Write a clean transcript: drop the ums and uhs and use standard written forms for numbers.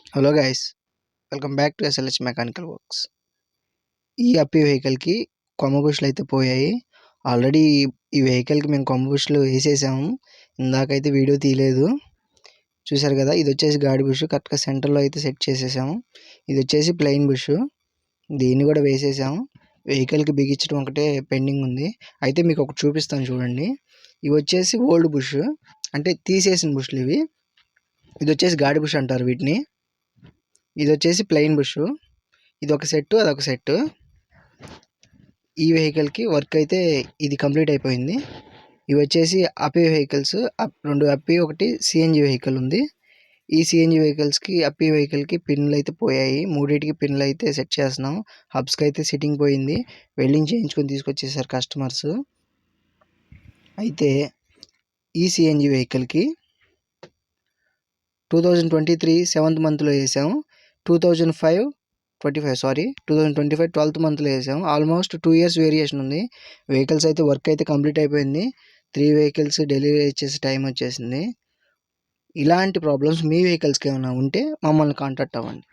Hello guys, welcome back to SLH mechanical works. ఈ అప్పి వెహికల్కి కొమ్మ బుష్లు అయితే పోయాయి. ఆల్రెడీ ఈ వెహికల్కి మేము కొమ్మ బుష్లు వేసేసాము. ఇందాకైతే వీడియో తీయలేదు, చూసారు కదా. ఇది వచ్చేసి గాడి బుష్, కరెక్ట్గా సెంటర్లో అయితే సెట్ చేసేసాము. ఇది వచ్చేసి ప్లెయిన్ బుష్, దీన్ని కూడా వేసేసాము. వెహికల్కి బిగించడం ఒకటే పెండింగ్ ఉంది. అయితే మీకు ఒకటి చూపిస్తాను చూడండి. ఇవి వచ్చేసి ఓల్డ్ బుష్, అంటే తీసేసిన బుష్లు ఇవి. ఇది వచ్చేసి గాడి బుష్ అంటారు వీటిని. ఇది వచ్చేసి ప్లెయిన్ బుష్. ఇది ఒక సెట్, అదొక సెట్. ఈ వెహికల్కి వర్క్ అయితే ఇది కంప్లీట్ అయిపోయింది. ఇవి వచ్చేసి అప్పి వెహికల్స్, రెండు అప్పి, ఒకటి సిఎన్జి వెహికల్ ఉంది. ఈ సిఎన్జి వెహికల్స్కి అప్పి వెహికల్కి పిన్లు అయితే పోయాయి. మూడింటికి పిన్లు అయితే సెట్ చేస్తున్నాం. హబ్స్కి అయితే సిట్టింగ్ పోయింది, వెల్డింగ్ చేయించుకొని తీసుకొచ్చేసారు కస్టమర్స్. అయితే ఈ సిఎన్జి వెహికల్కి 2023 7th మంత్లో వేసాము. 2025 12th మంత్లో వేసాము. ఆల్మోస్ట్ 2 years వేరియేషన్ ఉంది. వెహికల్స్ అయితే వర్క్ అయితే కంప్లీట్ అయిపోయింది. 3 వెహికల్స్ డెలివరీ చేసే టైం వచ్చేసింది. ఇలాంటి ప్రాబ్లమ్స్ మీ వెహికల్స్కి ఏమైనా ఉంటే మమ్మల్ని కాంటాక్ట్ అవ్వండి.